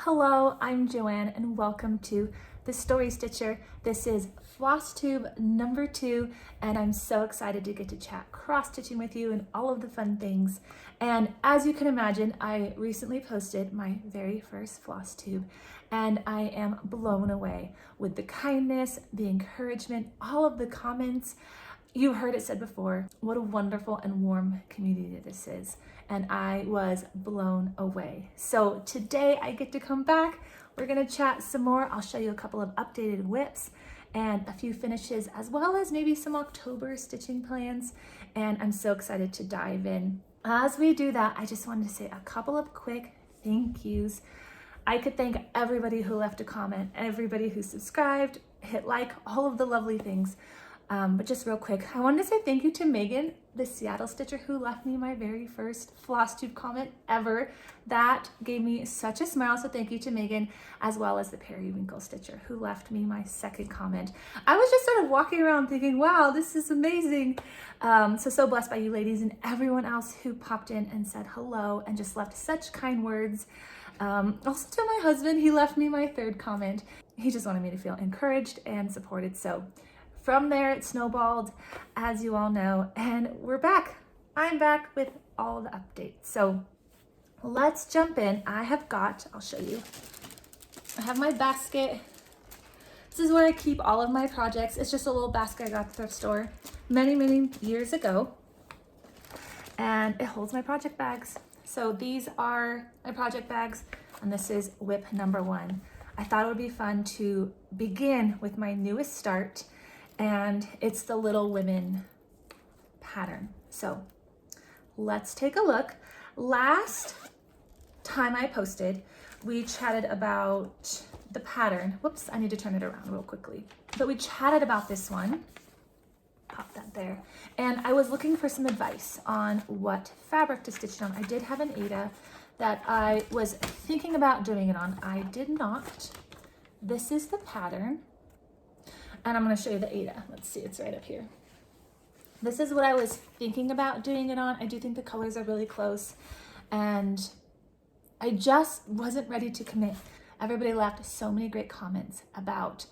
Hello, I'm Joanne and welcome to the Story Stitcher. This is Flosstube number 2 and I'm so excited to get to chat cross-stitching with you and all of the fun things. And as you can imagine, I recently posted my very first Flosstube and I am blown away with the kindness, the encouragement, all of the comments. You heard it said before, what a wonderful and warm community this is. And I was blown away. So today I get to come back. We're gonna chat some more. I'll show you a couple of updated whips and a few finishes, as well as maybe some October stitching plans. And I'm so excited to dive in. As we do that, I just wanted to say a couple of quick thank yous. I could thank everybody who left a comment, everybody who subscribed, hit like, all of the lovely things. But just real quick, I wanted to say thank you to Megan, the Seattle Stitcher, who left me my very first Flosstube comment ever. That gave me such a smile, so thank you to Megan, as well as the Periwinkle Stitcher, who left me my second comment. I was just sort of walking around thinking, wow, this is amazing. So blessed by you ladies and everyone else who popped in and said hello and just left such kind words. Also to my husband, he left me my third comment. He just wanted me to feel encouraged and supported, so from there, it snowballed, as you all know, and we're back. I'm back with all the updates. So let's jump in. I'll show you. I have my basket. This is where I keep all of my projects. It's just a little basket I got at the thrift store many years ago. And it holds my project bags. So these are my project bags, and this is whip number 1. I thought it would be fun to begin with my newest start, and it's the Little Women pattern. So let's take a look. Last time I posted, we chatted about the pattern. Whoops, I need to turn it around real quickly. But we chatted about this one. Pop that there. And I was looking for some advice on what fabric to stitch it on. I did have an Aida that I was thinking about doing it on. I did not. This is the pattern. And I'm going to show you the Aida. Let's see, it's right up here. This is what I was thinking about doing it on. I do think the colors are really close, and I just wasn't ready to commit. Everybody left so many great comments about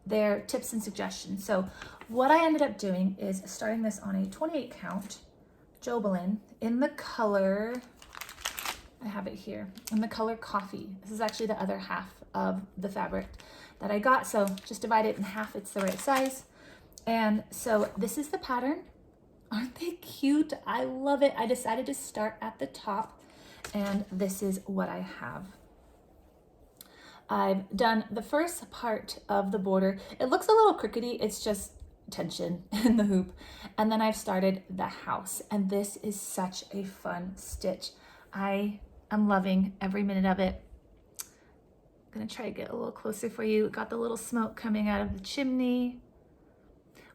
their tips and suggestions. So what I ended up doing is starting this on a 28 count Jobelin in the color, I have it here, in the color coffee. This is actually the other half of the fabric that I got, so just divide it in half, it's the right size. And so this is the pattern. Aren't they cute? I love it. I decided to start at the top, and this is what I have. I've done the first part of the border. It looks a little crickety, it's just tension in the hoop. And then I've started the house, and this is such a fun stitch. I am loving every minute of it. Gonna try to get a little closer for you. Got the little smoke coming out of the chimney.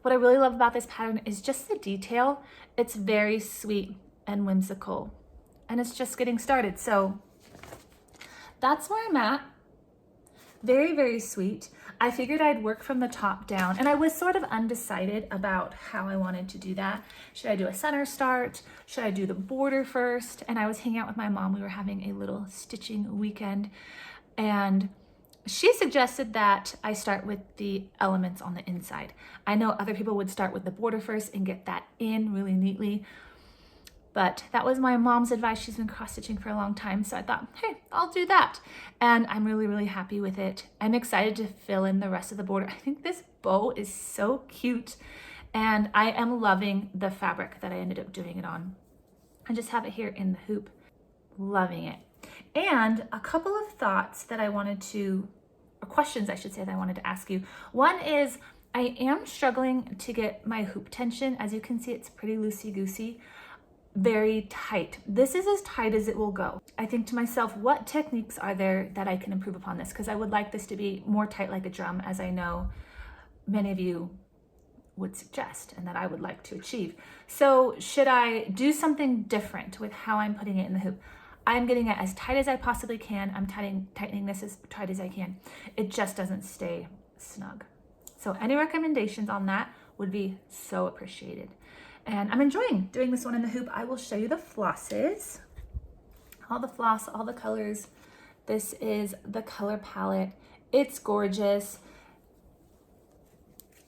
What I really love about this pattern is just the detail. It's very sweet and whimsical, and it's just getting started. So that's where I'm at. Very sweet. I figured I'd work from the top down, and I was sort of undecided about how I wanted to do that. Should I do a center start? Should I do the border first? And I was hanging out with my mom. We were having a little stitching weekend, and she suggested that I start with the elements on the inside. I know other people would start with the border first and get that in really neatly, but that was my mom's advice. She's been cross-stitching for a long time, so I thought, hey, I'll do that. And I'm really happy with it. I'm excited to fill in the rest of the border. I think this bow is so cute, and I am loving the fabric that I ended up doing it on. I just have it here in the hoop. Loving it. And a couple of thoughts that I wanted to, or questions I should say, that I wanted to ask you. One is, I am struggling to get my hoop tension. As you can see, it's pretty loosey-goosey, very tight. This is as tight as it will go. I think to myself, what techniques are there that I can improve upon this? Because I would like this to be more tight like a drum, as I know many of you would suggest and that I would like to achieve. So should I do something different with how I'm putting it in the hoop? I'm getting it as tight as I possibly can. I'm tightening this as tight as I can. It just doesn't stay snug. So any recommendations on that would be so appreciated. And I'm enjoying doing this one in the hoop. I will show you the flosses, all the floss, all the colors. This is the color palette. It's gorgeous.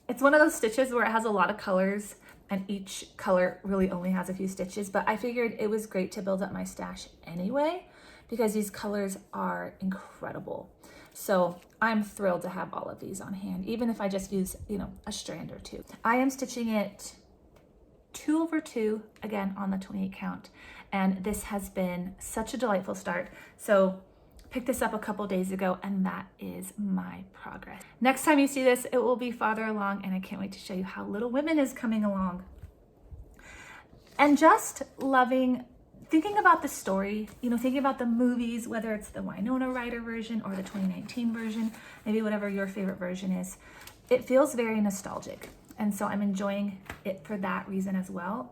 It's one of those stitches where it has a lot of colors and each color really only has a few stitches, but I figured it was great to build up my stash anyway because these colors are incredible. So I'm thrilled to have all of these on hand, even if I just use, you know, a strand or two. I am stitching it 2/2 again on the 28 count, and this has been such a delightful start. So picked this up a couple days ago, and that is my progress. Next time you see this, it will be farther along, and I can't wait to show you how Little Women is coming along. And just loving, thinking about the story, you know, thinking about the movies, whether it's the Winona Ryder version or the 2019 version, maybe whatever your favorite version is, it feels very nostalgic. And so I'm enjoying it for that reason as well.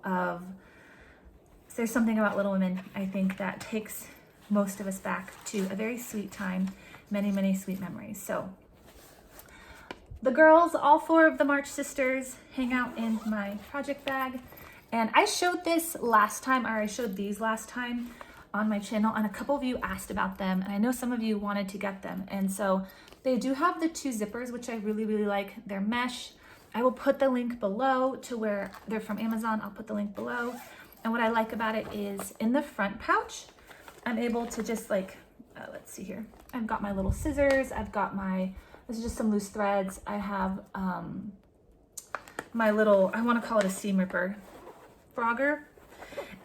There's something about Little Women, I think, that takes most of us back to a very sweet time, many, many sweet memories. So the girls, all 4 of the March sisters, hang out in my project bag. And I showed this last time, or I showed these last time on my channel, and a couple of you asked about them, and I know some of you wanted to get them. And so they do have the 2 zippers, which I really, really like. They're mesh. I will put the link below to where they're from Amazon. I'll put the link below. And what I like about it is in the front pouch, I'm able to just like, let's see here. I've got my little scissors. I've got this is just some loose threads. I have my little, I want to call it a seam ripper frogger.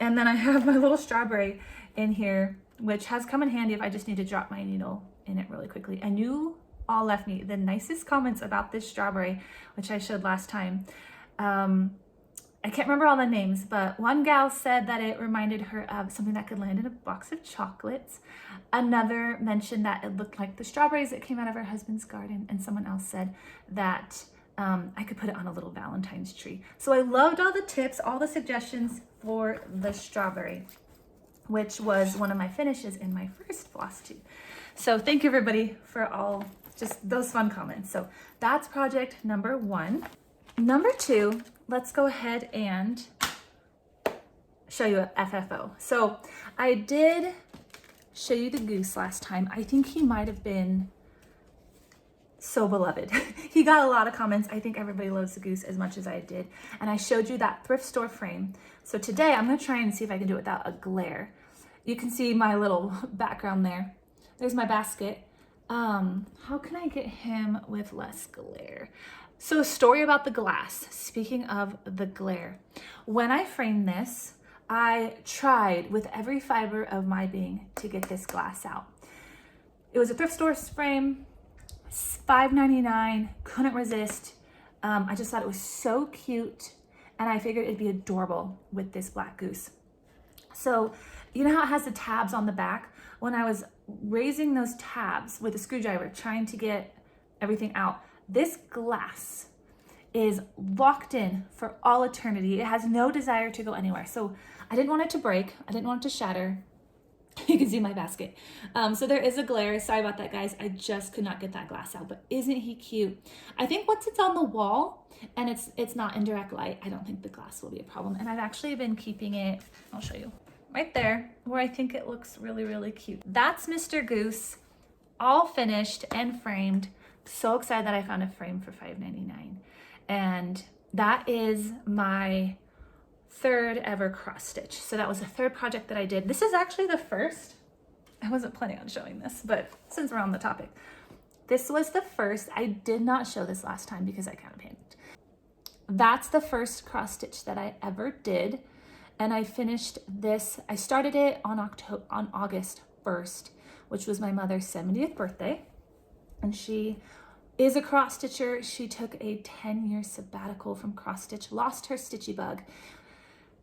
And then I have my little strawberry in here, which has come in handy if I just need to drop my needle in it really quickly. And you all left me the nicest comments about this strawberry, which I showed last time. I can't remember all the names, but one gal said that it reminded her of something that could land in a box of chocolates. Another mentioned that it looked like the strawberries that came out of her husband's garden. And someone else said that I could put it on a little Valentine's tree. So I loved all the tips, all the suggestions for the strawberry, which was one of my finishes in my first floss tube. So thank you everybody for all just those fun comments. So that's project number 1. Number 2, let's go ahead and show you a FFO. So I did show you the goose last time. I think he might have been so beloved. He got a lot of comments. I think everybody loves the goose as much as I did. And I showed you that thrift store frame. So today I'm gonna try and see if I can do it without a glare. You can see my little background there. There's my basket. How can I get him with less glare? So a story about the glass. Speaking of the glare, when I framed this, I tried with every fiber of my being to get this glass out. It was a thrift store frame, $5.99, couldn't resist. I just thought it was so cute, and I figured it'd be adorable with this black goose. So you know how it has the tabs on the back? When I was raising those tabs with a screwdriver, trying to get everything out, this glass is locked in for all eternity. It has no desire to go anywhere. So I didn't want it to break. I didn't want it to shatter. You can see my basket. So there is a glare. Sorry about that, guys. I just could not get that glass out, but isn't he cute? I think once it's on the wall and it's not in direct light, I don't think the glass will be a problem. And I've actually been keeping it, I'll show you, right there, where I think it looks really, really cute. That's Mr. Goose, all finished and framed. So excited that I found a frame for $5.99. And that is my 3rd ever cross stitch. So that was the 3rd project that I did. This is actually the first. I wasn't planning on showing this, but since we're on the topic, this was the first. I did not show this last time because I kind of panicked. That's the first cross stitch that I ever did. And I finished this. I started it on August 1st, which was my mother's 70th birthday. And she is a cross stitcher. She took a 10-year sabbatical from cross stitch, lost her stitchy bug,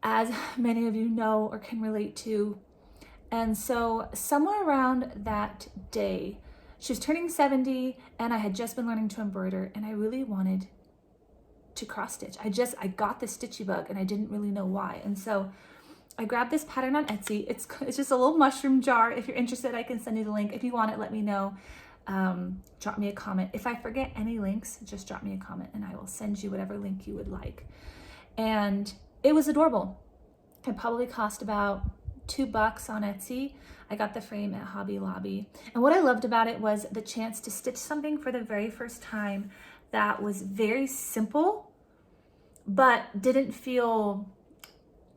as many of you know or can relate to. And so somewhere around that day, she was turning 70 and I had just been learning to embroider, and I really wanted to cross stitch. I got this stitchy bug and I didn't really know why. And so I grabbed this pattern on Etsy. It's just a little mushroom jar. If you're interested, I can send you the link. If you want it, let me know. Drop me a comment. If I forget any links, just drop me a comment and I will send you whatever link you would like. And it was adorable. It probably cost about $2 on Etsy. I got the frame at Hobby Lobby. And what I loved about it was the chance to stitch something for the very first time that was very simple, but didn't feel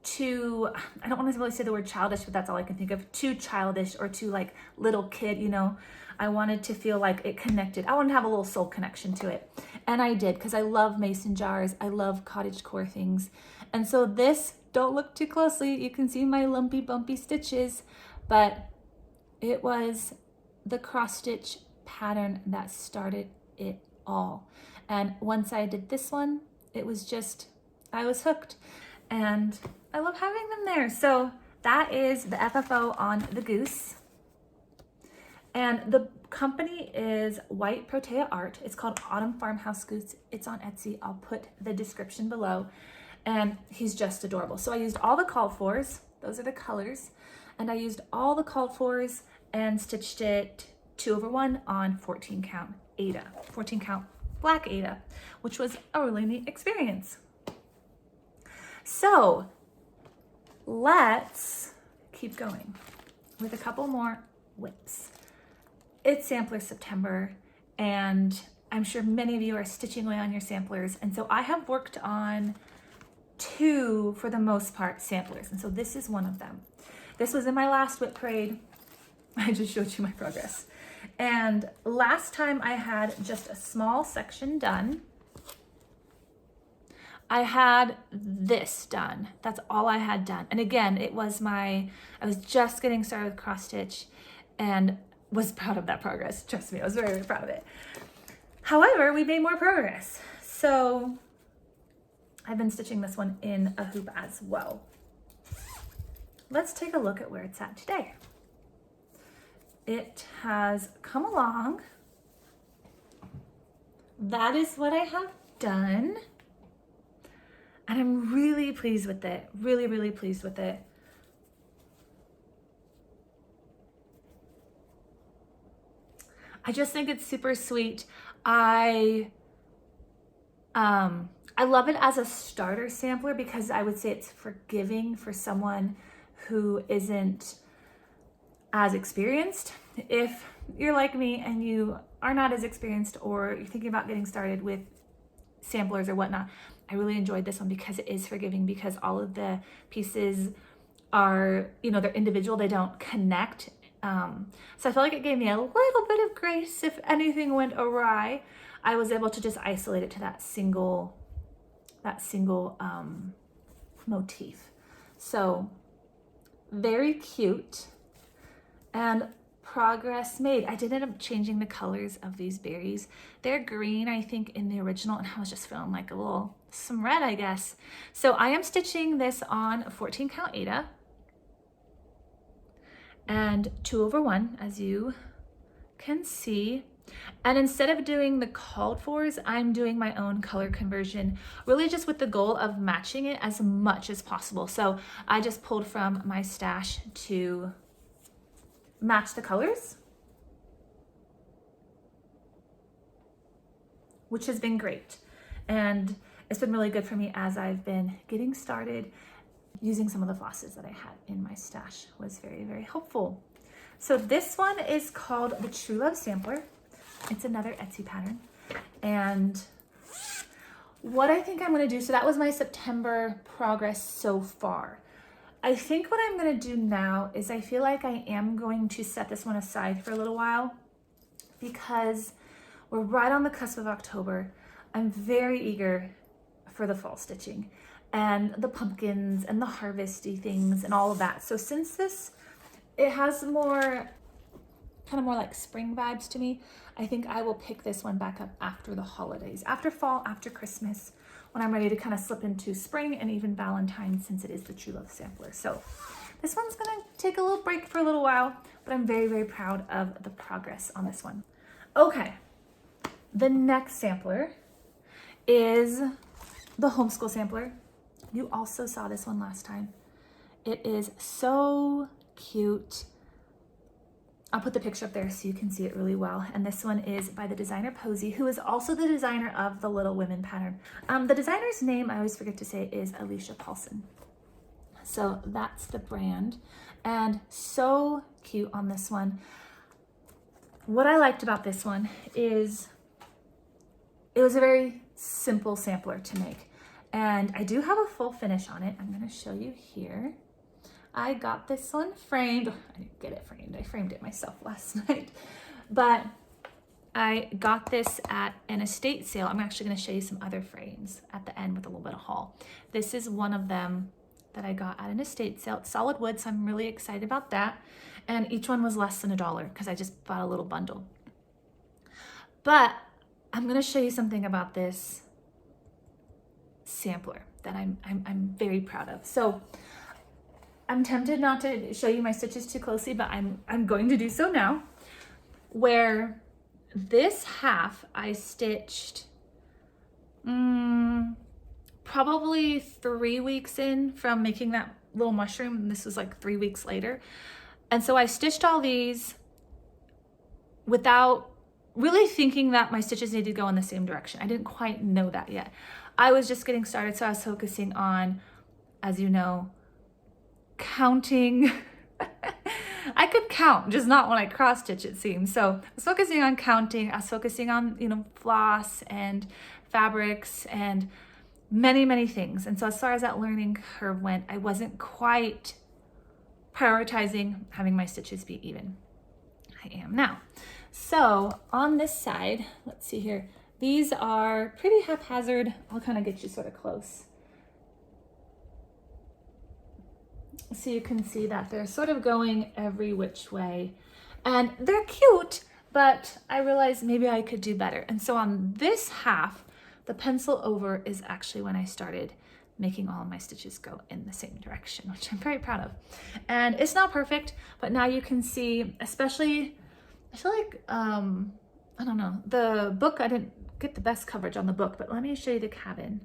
too, I don't want to really say the word childish, but that's all I can think of, too childish or too like little kid, you know. I wanted to feel like it connected. I wanted to have a little soul connection to it. And I did, because I love mason jars. I love cottage core things. And so this, don't look too closely, you can see my lumpy bumpy stitches, but it was the cross stitch pattern that started it all. And once I did this one, it was just, I was hooked. And I love having them there. So that is the FFO on the goose. And the company is White Protea Art. It's called Autumn Farmhouse Goose. It's on Etsy. I'll put the description below. And he's just adorable. So I used all the called fors. Those are the colors. And I used all the called fors and stitched it 2/1 on 14 count Aida, 14 count black Aida, which was a really neat experience. So let's keep going with a couple more whips. It's Sampler September, and I'm sure many of you are stitching away on your samplers. And so I have worked on 2, for the most part, samplers. And so this is one of them. This was in my last whip parade. I just showed you my progress. And last time I had just a small section done. I had this done. That's all I had done. And again, it was I was just getting started with cross stitch and was proud of that progress. Trust me, I was very, very proud of it. However, we made more progress. So I've been stitching this one in a hoop as well. Let's take a look at where it's at today. It has come along. That is what I have done. And I'm really pleased with it. Really, really pleased with it. I just think it's super sweet. I love it as a starter sampler because I would say it's forgiving for someone who isn't as experienced. If you're like me and you are not as experienced, or you're thinking about getting started with samplers or whatnot, I really enjoyed this one because it is forgiving, because all of the pieces are, you know, they're individual, they don't connect. So I feel like it gave me a little bit of grace if anything went awry. I was able to just isolate it to that single motif. So very cute and progress made. I did end up changing the colors of these berries. They're green, I think, in the original, and I was just feeling like some red, I guess. So I am stitching this on 14 count Aida and 2/1, as you can see. And instead of doing the called fors, I'm doing my own color conversion, really just with the goal of matching it as much as possible. So I just pulled from my stash to match the colors, which has been great. And it's been really good for me as I've been getting started. Using some of the flosses that I had in my stash was very, very helpful. So this one is called the True Love Sampler. It's another Etsy pattern. And what I think I'm gonna do, so that was my September progress so far. I think what I'm gonna do now is I feel like I am going to set this one aside for a little while because we're right on the cusp of October. I'm very eager for the fall stitching and the pumpkins and the harvesty things and all of that. So since it has more like spring vibes to me, I think I will pick this one back up after the holidays, after fall, after Christmas, when I'm ready to kind of slip into spring and even Valentine's, since it is the True Love Sampler. So this one's gonna take a little break for a little while, but I'm very, very proud of the progress on this one. Okay, the next sampler is the Homeschool Sampler. You also saw this one last time. It is so cute. I'll put the picture up there so you can see it really well. And this one is by the designer Posey, who is also the designer of the Little Women pattern. The designer's name, I always forget to say, is Alicia Paulson. So that's the brand. and so cute on this one. What I liked about this one is it was a very simple sampler to make. And I do have a full finish on it. I'm gonna show you here. I got this one framed. I didn't get it framed. I framed it myself last night. But I got this at an estate sale. I'm actually gonna show you some other frames at the end with a little bit of haul. This is one of them that I got at an estate sale. It's solid wood, so I'm really excited about that. And each one was less than $1 because I just bought a little bundle. But I'm gonna show you something about this sampler that I'm very proud of. So I'm tempted not to show you my stitches too closely, but I'm going to do so now. Where this half I stitched probably 3 weeks in from making that little mushroom, and this was like 3 weeks later. And so I stitched all these without really thinking that my stitches needed to go in the same direction. I didn't quite know that yet. I was just getting started, so I was focusing on, as you know, counting. I could count, just not when I cross stitch, it seems. So I was focusing on counting. I was focusing on, you know, floss and fabrics and many, many things. And so as far as that learning curve went, I wasn't quite prioritizing having my stitches be even. I am now. So on this side, let's see here. These are pretty haphazard. I'll kind of get you sort of close. So you can see that they're sort of going every which way. And they're cute, but I realized maybe I could do better. And so on this half, the pencil over is actually when I started making all of my stitches go in the same direction, which I'm very proud of. And it's not perfect, but now you can see, especially, I feel like, I don't know, the book, I didn't get the best coverage on the book, but let me show you the cabin.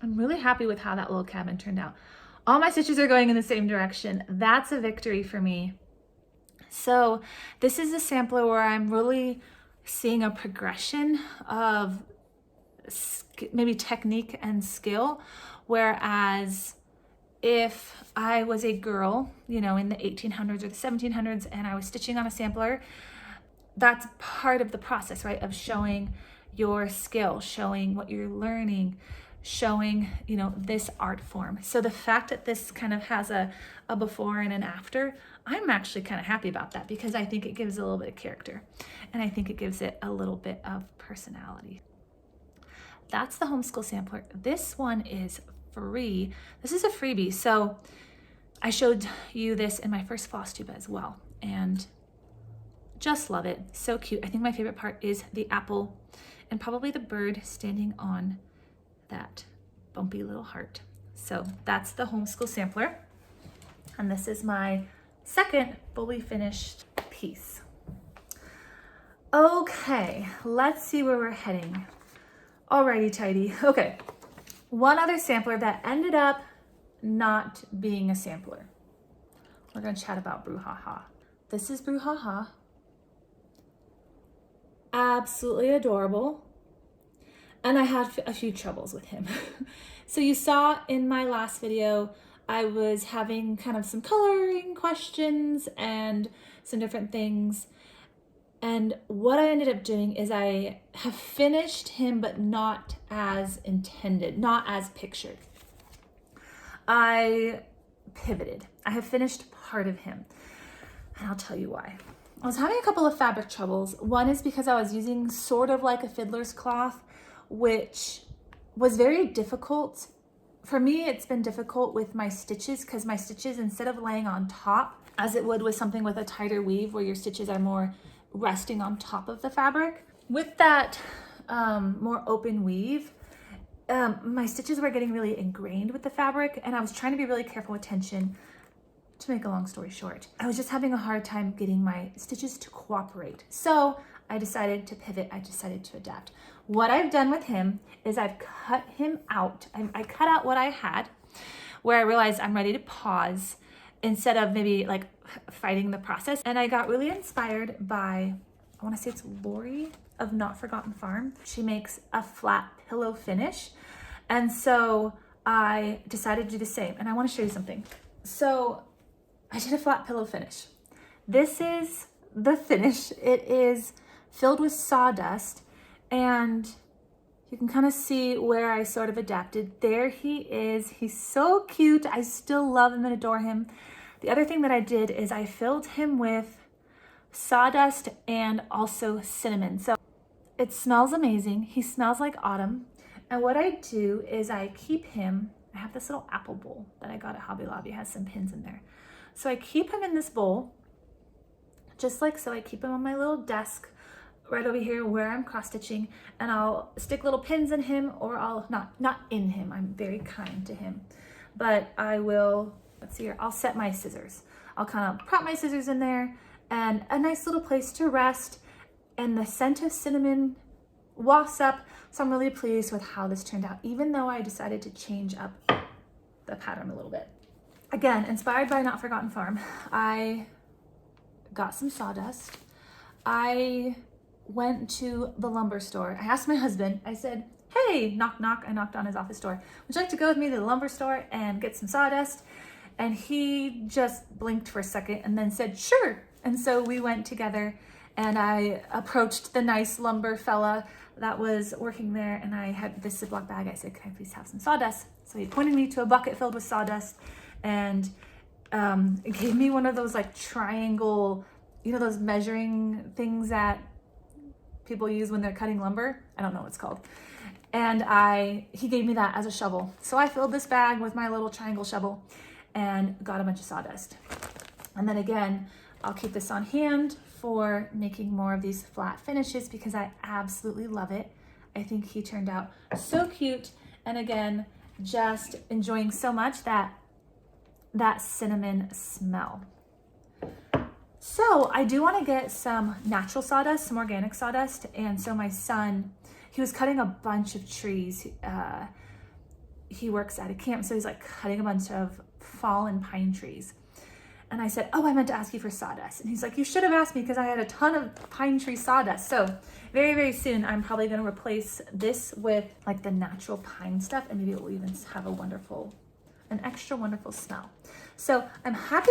I'm really happy with how that little cabin turned out. All my stitches are going in the same direction. That's a victory for me. So this is a sampler where I'm really seeing a progression of maybe technique and skill, whereas if I was a girl, you know, in the 1800s or the 1700s and I was stitching on a sampler, that's part of the process, right? Of showing your skill, showing what you're learning, showing, you know, this art form. So the fact that this kind of has a before and an after, I'm actually kind of happy about that because I think it gives it a little bit of character and I think it gives it a little bit of personality. That's the homeschool sampler. This one is free. This is a freebie. So I showed you this in my first Flosstube as well and just love it. So cute. I think my favorite part is the apple and probably the bird standing on that bumpy little heart. So that's the homeschool sampler. And this is my second fully finished piece. Okay, let's see where we're heading. Alrighty, tidy. Okay, one other sampler that ended up not being a sampler. We're gonna chat about Brouhaha. This is Brouhaha. Absolutely adorable. And I had a few troubles with him. So you saw in my last video, I was having kind of some coloring questions and some different things. And what I ended up doing is I have finished him, but not as intended, not as pictured. I pivoted. I have finished part of him. And I'll tell you why. I was having a couple of fabric troubles. One is because I was using sort of like a fiddler's cloth, which was very difficult. For me, it's been difficult with my stitches because my stitches, instead of laying on top, as it would with something with a tighter weave where your stitches are more resting on top of the fabric, with that more open weave, my stitches were getting really ingrained with the fabric and I was trying to be really careful with tension. To make a long story short, I was just having a hard time getting my stitches to cooperate. So I decided to pivot, I decided to adapt. What I've done with him is I've cut him out. I cut out what I had where I realized I'm ready to pause instead of maybe like fighting the process. And I got really inspired by, I wanna say it's Lori of Not Forgotten Farm. She makes a flat pillow finish. And so I decided to do the same. And I wanna show you something. So I did a flat pillow finish. This is the finish. It is filled with sawdust, and you can kind of see where I sort of adapted. There he is. He's so cute. I still love him and adore him. The other thing that I did is I filled him with sawdust and also cinnamon. So it smells amazing. He smells like autumn. And what I do is I keep him, I have this little apple bowl that I got at Hobby Lobby. It has some pins in there. So I keep him in this bowl, just like so. I keep him on my little desk right over here where I'm cross stitching, and I'll stick little pins in him, or I'll not in him. I'm very kind to him, but I will, let's see here, I'll set my scissors. I'll kind of prop my scissors in there, and a nice little place to rest, and the scent of cinnamon wafts up. So I'm really pleased with how this turned out, even though I decided to change up the pattern a little bit. Again, inspired by Not Forgotten Farm, I got some sawdust. I went to the lumber store. I asked my husband, I said, hey, knock, knock. I knocked on his office door. Would you like to go with me to the lumber store and get some sawdust? And he just blinked for a second and then said, sure. And so we went together, and I approached the nice lumber fella that was working there, and I had this Ziploc bag. I said, can I please have some sawdust? So he pointed me to a bucket filled with sawdust, and gave me one of those like triangle, you know, those measuring things that people use when they're cutting lumber. I don't know what it's called. And he gave me that as a shovel. So I filled this bag with my little triangle shovel and got a bunch of sawdust. And then again, I'll keep this on hand for making more of these flat finishes because I absolutely love it. I think he turned out so cute. And again, just enjoying so much that cinnamon smell. So I do want to get some natural sawdust, some organic sawdust. And so my son, he was cutting a bunch of trees. He works at a camp, so he's like cutting a bunch of fallen pine trees. And I said, oh, I meant to ask you for sawdust. And he's like, you should have asked me because I had a ton of pine tree sawdust. So very, very soon, I'm probably going to replace this with like the natural pine stuff, and maybe it will even have an extra wonderful smell. So I'm happy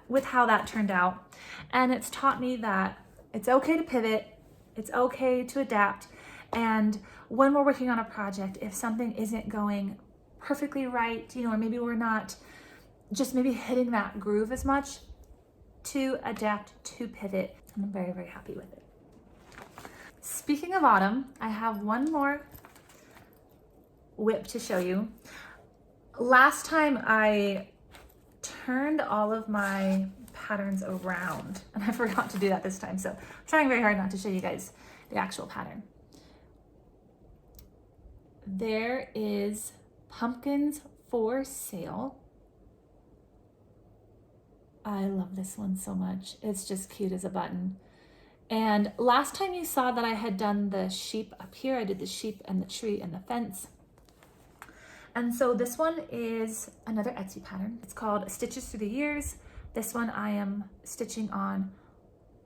with how that turned out. And it's taught me that it's okay to pivot. It's okay to adapt. And when we're working on a project, if something isn't going perfectly right, you know, or maybe we're not just maybe hitting that groove as much, to adapt, to pivot. And I'm very, very happy with it. Speaking of autumn, I have one more whip to show you. Last time I turned all of my patterns around, and I forgot to do that this time. So I'm trying very hard not to show you guys the actual pattern. There is pumpkins for sale. I love this one so much. It's just cute as a button. And last time you saw that I had done the sheep up here, I did the sheep and the tree and the fence. And so this one is another Etsy pattern. It's called Stitches Through the Years. This one I am stitching on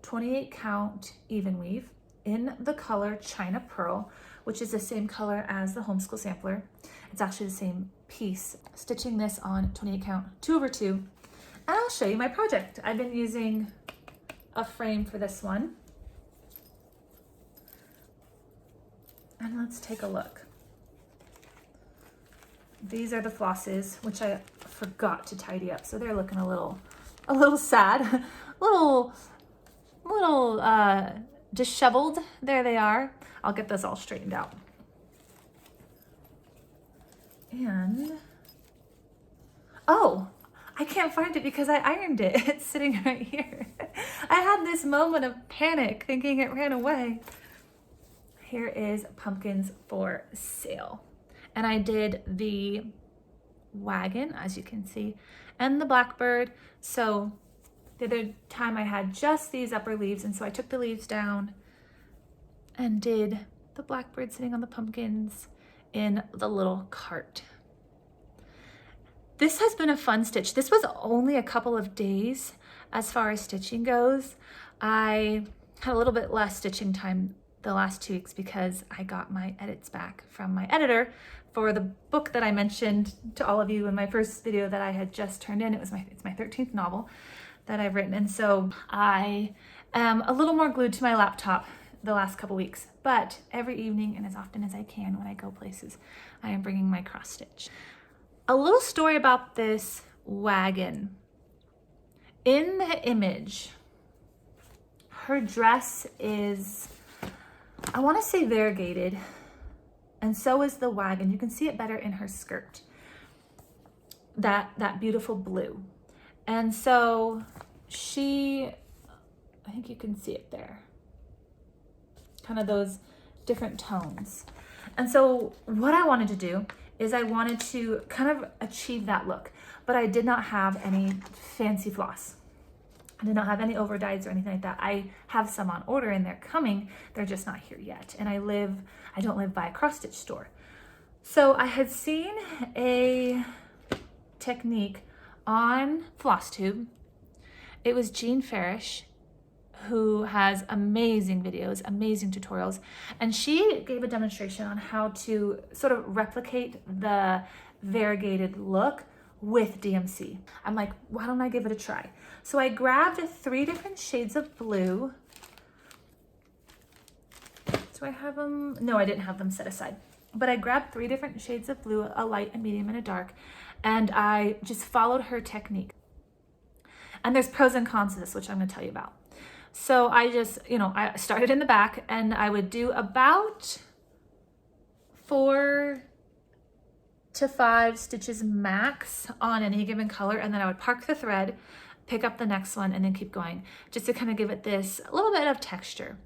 28 count even weave in the color China Pearl, which is the same color as the homeschool sampler. It's actually the same piece. Stitching this on 28 count 2/2. And I'll show you my project. I've been using a frame for this one. And let's take a look. These are the flosses, which I forgot to tidy up. So they're looking a little sad, a little disheveled. There they are. I'll get this all straightened out. And, oh, I can't find it because I ironed it. It's sitting right here. I had this moment of panic thinking it ran away. Here is pumpkins for sale. And I did the wagon, as you can see, and the blackbird. So the other time I had just these upper leaves, and so I took the leaves down and did the blackbird sitting on the pumpkins in the little cart. This has been a fun stitch. This was only a couple of days as far as stitching goes. I had a little bit less stitching time the last 2 weeks because I got my edits back from my editor for the book that I mentioned to all of you in my first video that I had just turned in. It's my 13th novel that I've written. And so I am a little more glued to my laptop the last couple weeks, but every evening and as often as I can when I go places, I am bringing my cross stitch. A little story about this wagon. In the image, her dress is, I want to say variegated, and so is the wagon. You can see it better in her skirt, that beautiful blue. And so I think you can see it there, kind of those different tones. And so what I wanted to do is I wanted to kind of achieve that look, but I did not have any fancy floss. I did not have any over dyes or anything like that. I have some on order and they're coming. They're just not here yet. And I don't live by a cross stitch store. So I had seen a technique on Flosstube. It was Jean Farish, who has amazing videos, amazing tutorials. And she gave a demonstration on how to sort of replicate the variegated look with DMC. I'm like, why don't I give it a try? So I grabbed 3 different shades of blue. Do I have them? No, I didn't have them set aside. But I grabbed 3 different shades of blue, a light, a medium, and a dark. And I just followed her technique. And there's pros and cons to this, which I'm gonna tell you about. So I just, I started in the back and I would do about 4 to 5 stitches max on any given color. And then I would park the thread, pick up the next one, and then keep going just to kind of give it this a little bit of texture.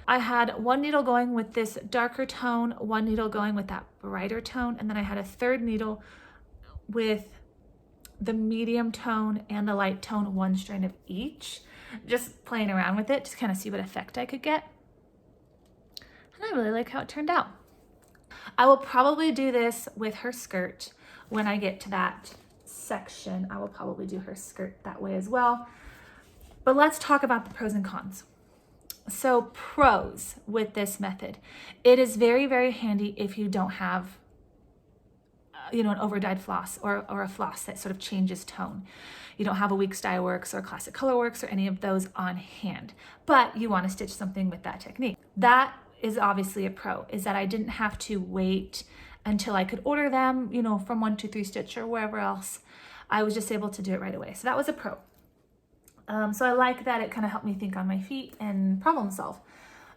I had 1 needle going with this darker tone, 1 needle going with that brighter tone, and then I had a 3rd needle with the medium tone and the light tone, 1 strand of each, just playing around with it to kind of see what effect I could get. And I really like how it turned out. I will probably do this with her skirt when I get to that section. I will probably do her skirt that way as well. But let's talk about the pros and cons. So pros with this method. It is very, very handy if you don't have an over-dyed floss or a floss that sort of changes tone. You don't have a Weeks Dye Works or Classic Color Works or any of those on hand, but you want to stitch something with that technique. That is obviously a pro, is that I didn't have to wait until I could order them, from 123 Stitch or wherever else. I was just able to do it right away. So that was a pro. So I like that it kind of helped me think on my feet and problem solve.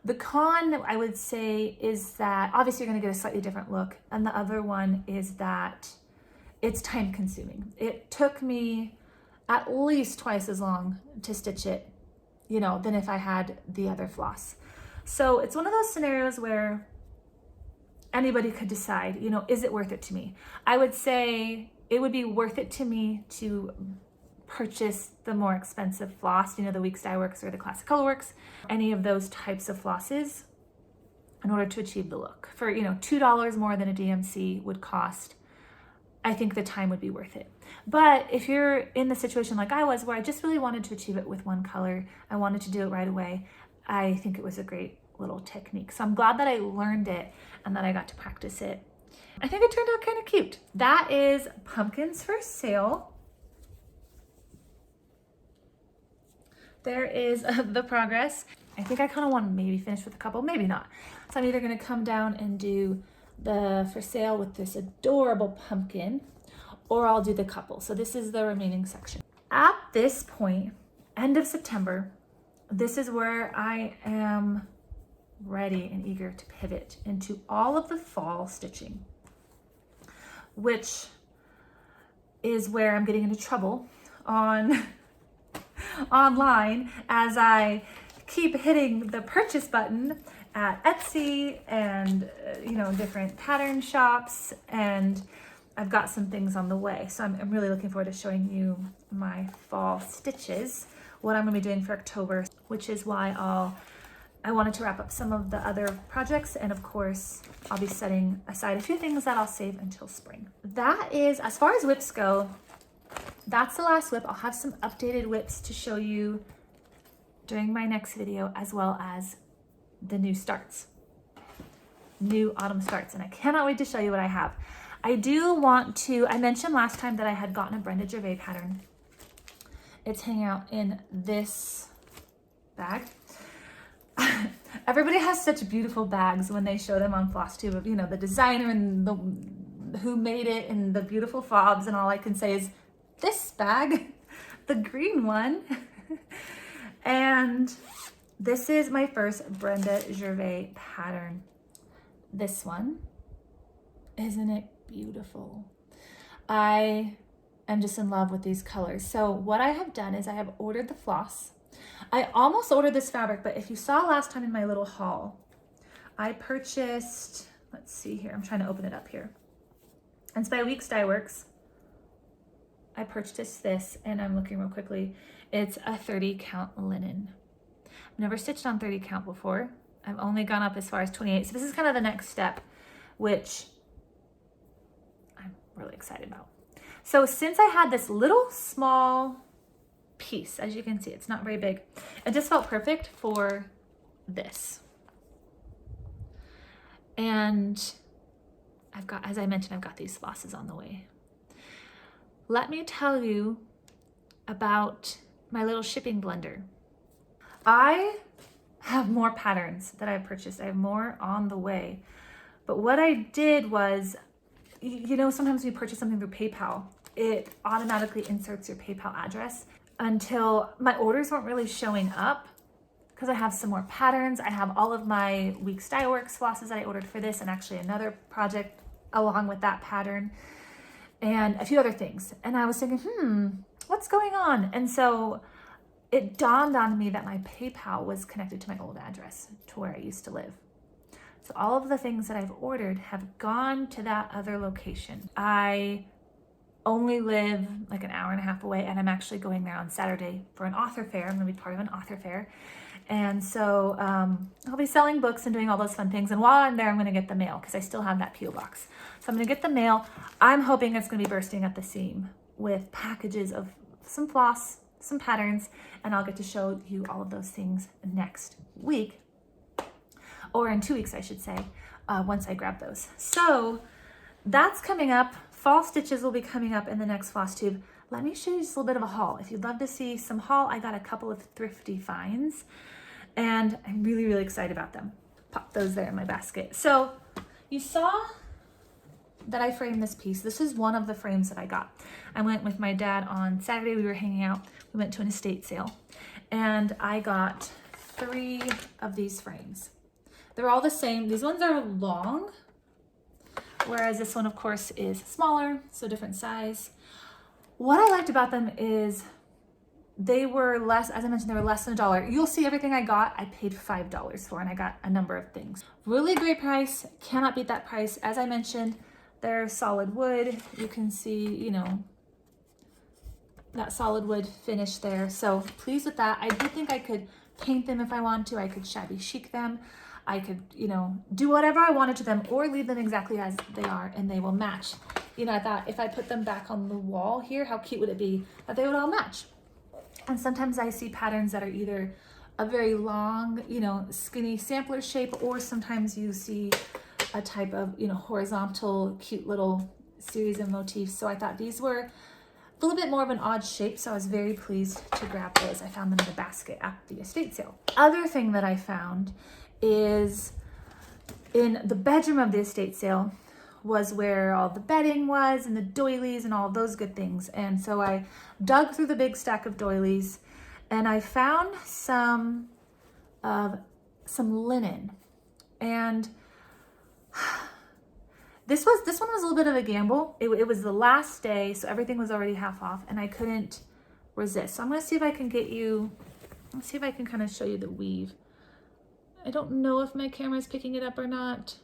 The con, I would say, is that obviously you're going to get a slightly different look. And the other one is that it's time consuming. It took me at least twice as long to stitch it, than if I had the other floss. So it's one of those scenarios where anybody could decide, is it worth it to me? I would say it would be worth it to me to purchase the more expensive floss, the Weeks Dye Works or the Classic Color Works, any of those types of flosses in order to achieve the look. For, $2 more than a DMC would cost, I think the time would be worth it. But if you're in the situation like I was, where I just really wanted to achieve it with one color, I wanted to do it right away, I think it was a great little technique. So I'm glad that I learned it and that I got to practice it. I think it turned out kind of cute. That is Pumpkins for Sale. There is the progress. I think I kind of want to maybe finish with a couple, maybe not. So I'm either going to come down and do the for sale with this adorable pumpkin, or I'll do the couple. So this is the remaining section. At this point, end of September, this is where I am ready and eager to pivot into all of the fall stitching, which is where I'm getting into trouble online as I keep hitting the purchase button at Etsy and different pattern shops, and I've got some things on the way. So I'm really looking forward to showing you my fall stitches, what I'm going to be doing for October, which is why I wanted to wrap up some of the other projects, and of course I'll be setting aside a few things that I'll save until spring. That is, as far as whips go, that's the last whip. I'll have some updated whips to show you during my next video, as well as the new starts. New autumn starts, and I cannot wait to show you what I have. I do want to, I mentioned last time that I had gotten a Brenda Gervais pattern. It's hanging out in this bag. Everybody has such beautiful bags when they show them on Flosstube of, you know, the designer and the who made it and the beautiful fobs, and all I can say is this bag, the green one. And this is my first Brenda Gervais pattern. This one, isn't it beautiful? I am just in love with these colors. So what I have done is I have ordered the floss. I almost ordered this fabric, but if you saw last time in my little haul, I purchased, let's see here, I'm trying to open it up here. And it's by Weeks Dye Works. I purchased this, and I'm looking real quickly. It's a 30 count linen. I've never stitched on 30 count before. I've only gone up as far as 28. So this is kind of the next step, which I'm really excited about. So since I had this little small piece, as you can see, it's not very big, it just felt perfect for this. And I've got, as I mentioned, I've got these flosses on the way. Let me tell you about my little shipping blender. I have more patterns that I've purchased. I have more on the way. But what I did was, you know, sometimes when you purchase something through PayPal, it automatically inserts your PayPal address until my orders weren't really showing up because I have some more patterns. I have all of my Weeks Dye Works flosses that I ordered for this, and actually another project along with that pattern, and a few other things. And I was thinking, what's going on? And so it dawned on me that my PayPal was connected to my old address, to where I used to live. So all of the things that I've ordered have gone to that other location. I only live like an hour and a half away, and I'm actually going there on Saturday for an author fair. I'm gonna be part of an author fair. And so I'll be selling books and doing all those fun things. And while I'm there, I'm gonna get the mail because I still have that P.O. box. So I'm gonna get the mail. I'm hoping it's gonna be bursting at the seam with packages of some floss, some patterns, and I'll get to show you all of those things next week, or in 2 weeks, I should say, once I grab those. So that's coming up. Fall stitches will be coming up in the next Flosstube. Let me show you just a little bit of a haul. If you'd love to see some haul, I got a couple of thrifty finds, and I'm really, really excited about them. Pop those there in my basket. So you saw that I framed this piece. This is one of the frames that I got. I went with my dad on Saturday. We were hanging out. We went to an estate sale, and I got 3 of these frames. They're all the same. These ones are long, whereas this one, of course, is smaller, so different size. What I liked about them is they were less, as I mentioned, they were less than $1. You'll see everything I got, I paid $5 for, and I got a number of things. Really great price, cannot beat that price. As I mentioned, they're solid wood. You can see, you know, that solid wood finish there. So pleased with that. I do think I could paint them if I wanted to. I could shabby chic them. I could, you know, do whatever I wanted to them, or leave them exactly as they are and they will match. You know, I thought if I put them back on the wall here, how cute would it be that they would all match? And sometimes I see patterns that are either a very long, you know, skinny sampler shape, or sometimes you see a type of, you know, horizontal, cute little series of motifs. So I thought these were a little bit more of an odd shape, so I was very pleased to grab those. I found them in the basket at the estate sale. Other thing that I found is in the bedroom of the estate sale was where all the bedding was and the doilies and all of those good things. And so I dug through the big stack of doilies, and I found some linen. And this one was a little bit of a gamble. It was the last day, so everything was already half off, and I couldn't resist. So I'm gonna see if I can get you, let's see if I can kind of show you the weave. I don't know if my camera is picking it up or not.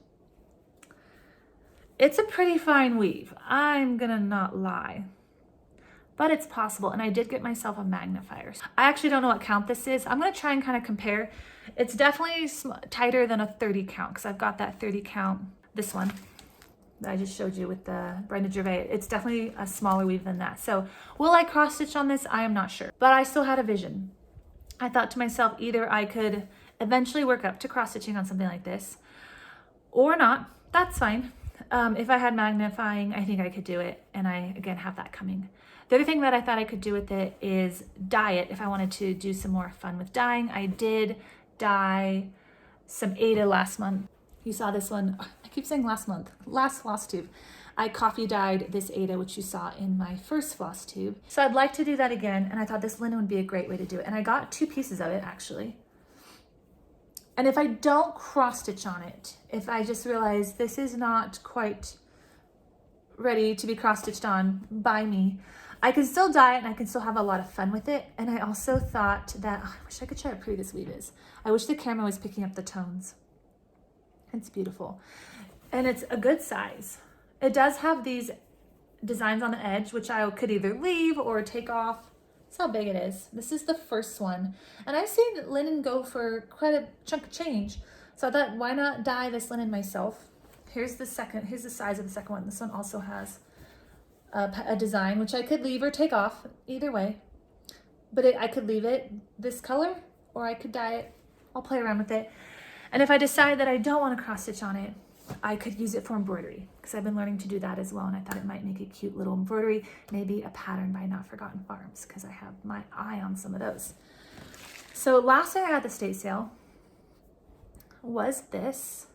It's a pretty fine weave, I'm gonna not lie, but it's possible. And I did get myself a magnifier. I actually don't know what count this is. I'm gonna try and kind of compare. It's definitely tighter than a 30 count, because I've got that 30 count, this one that I just showed you with the Brenda Gervais. It's definitely a smaller weave than that. So will I cross stitch on this? I am not sure, but I still had a vision. I thought to myself, either I could eventually work up to cross stitching on something like this, or not. That's fine. If I had magnifying, I think I could do it, and I again have that coming. The other thing that I thought I could do with it is dye it if I wanted to do some more fun with dyeing. I did dye some Aida last month. You saw this one, I keep saying last month, last Flosstube. I coffee dyed this Aida, which you saw in my first Flosstube. So I'd like to do that again, and I thought this linen would be a great way to do it. And I got 2 pieces of it actually. And if I don't cross stitch on it, if I just realize this is not quite ready to be cross stitched on by me, I can still dye it and I can still have a lot of fun with it. And I also thought that, I wish I could show how pretty this weave is. I wish the camera was picking up the tones. It's beautiful. And it's a good size. It does have these designs on the edge, which I could either leave or take off. That's how big it is. This is the first one. And I've seen linen go for quite a chunk of change. So I thought, why not dye this linen myself? Here's the size of the second one. This one also has a design, which I could leave or take off, either way. But I could leave it this color, or I could dye it. I'll play around with it. And if I decide that I don't want to cross stitch on it, I could use it for embroidery, because I've been learning to do that as well, and I thought it might make a cute little embroidery, maybe a pattern by Not Forgotten Farms, because I have my eye on some of those. So last thing I got at the state sale was this,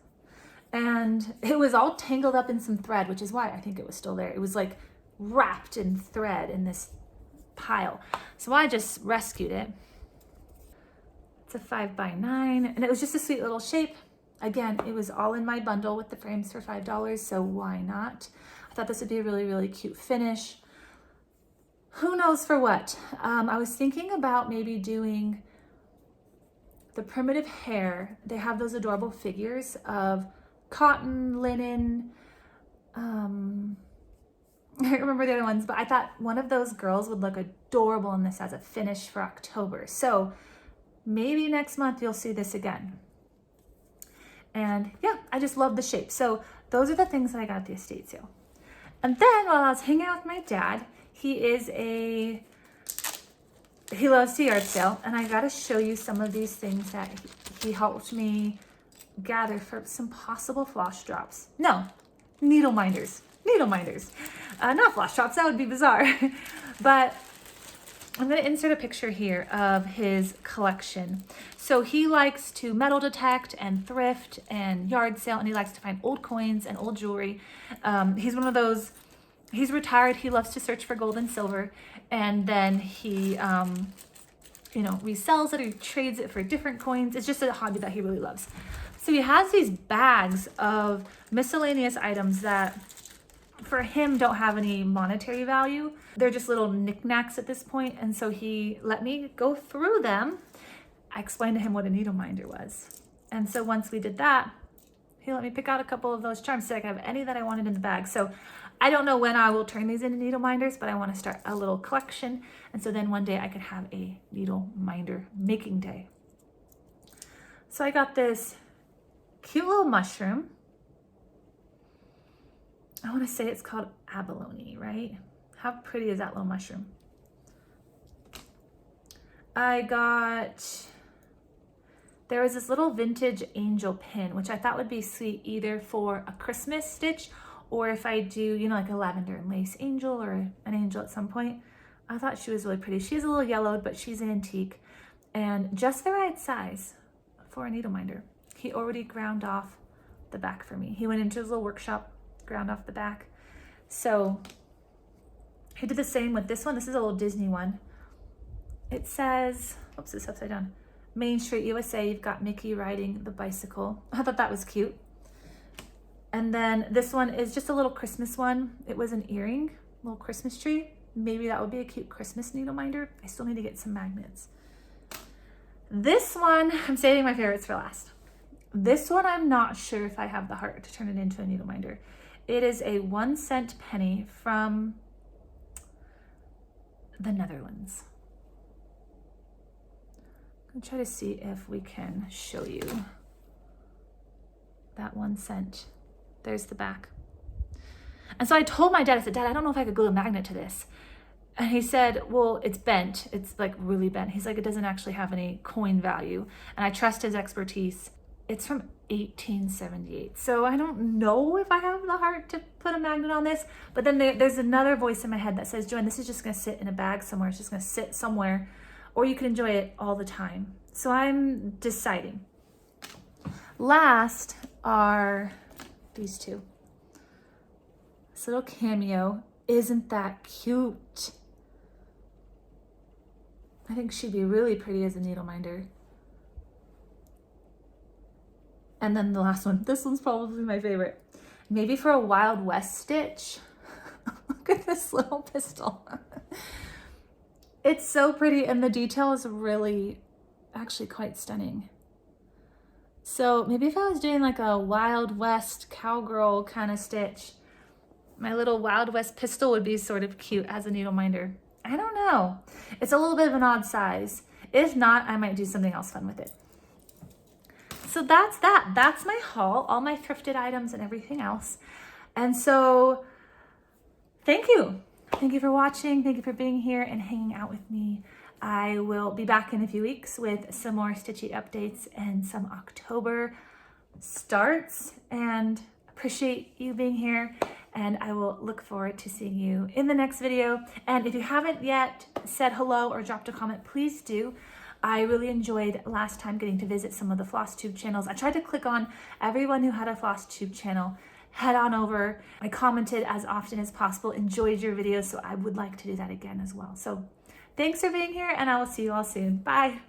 and it was all tangled up in some thread, which is why I think it was still there. It was like wrapped in thread in this pile. So I just rescued it. It's a 5x9, and it was just a sweet little shape. Again, it was all in my bundle with the frames for $5, so why not? I thought this would be a really, really cute finish. Who knows for what? I was thinking about maybe doing the primitive hair. They have those adorable figures of cotton, linen. I don't remember the other ones, but I thought one of those girls would look adorable in this as a finish for October. So maybe next month you'll see this again. And yeah, I just love the shape. So those are the things that I got at the estate sale. And then while I was hanging out with my dad, he loves to yard sale, and I got to show you some of these things that he helped me gather for some possible floss drops. No, needle minders. Not floss drops, that would be bizarre. But I'm going to insert a picture here of his collection. So he likes to metal detect and thrift and yard sale, and he likes to find old coins and old jewelry. He's one of those, he's retired, he loves to search for gold and silver, and then he, resells it or trades it for different coins. It's just a hobby that he really loves. So he has these bags of miscellaneous items that for him don't have any monetary value. They're just little knickknacks at this point. And so he let me go through them. I explained to him what a needle minder was. And so once we did that, he let me pick out a couple of those charms so I could have any that I wanted in the bag. So I don't know when I will turn these into needle minders, but I want to start a little collection. And so then one day I could have a needle minder making day. So I got this cute little mushroom. I want to say it's called abalone, right? How pretty is that little mushroom? There was this little vintage angel pin, which I thought would be sweet either for a Christmas stitch or if I do, like a lavender and lace angel or an angel at some point. I thought she was really pretty. She's a little yellowed, but she's an antique and just the right size for a needle minder. He already ground off the back for me. He went into his little workshop, ground off the back. So he did the same with this one. This is a little Disney one. It says, oops, it's upside down. Main Street, USA, you've got Mickey riding the bicycle. I thought that was cute. And then this one is just a little Christmas one. It was an earring, little Christmas tree. Maybe that would be a cute Christmas needle minder. I still need to get some magnets. This one, I'm saving my favorites for last. This one, I'm not sure if I have the heart to turn it into a needle minder. It is a 1-cent penny from the Netherlands. I'm gonna try to see if we can show you that 1 cent. There's the back. And so I told my dad, I said, Dad, I don't know if I could glue a magnet to this. And he said, well, it's bent. It's like really bent. He's like, it doesn't actually have any coin value. And I trust his expertise. It's from 1878. So I don't know if I have the heart to put a magnet on this. But then there's another voice in my head that says, Joanne, this is just going to sit in a bag somewhere. It's just going to sit somewhere. Or you can enjoy it all the time. So I'm deciding. Last are these two. This little cameo. Isn't that cute? I think she'd be really pretty as a needle minder. And then the last one. This one's probably my favorite. Maybe for a Wild West stitch. Look at this little pistol. It's so pretty, and the detail is really actually quite stunning. So maybe if I was doing like a Wild West cowgirl kind of stitch, my little Wild West pistol would be sort of cute as a needle minder. I don't know. It's a little bit of an odd size. If not, I might do something else fun with it. So that's that. That's my haul, all my thrifted items and everything else. And so thank you. Thank you for watching. Thank you for being here and hanging out with me. I will be back in a few weeks with some more stitchy updates and some October starts, and appreciate you being here. And I will look forward to seeing you in the next video. And if you haven't yet said hello or dropped a comment, please do. I really enjoyed last time getting to visit some of the Flosstube channels. I tried to click on everyone who had a Flosstube channel. Head on over. I commented as often as possible, enjoyed your videos, so I would like to do that again as well. So thanks for being here, and I will see you all soon. Bye.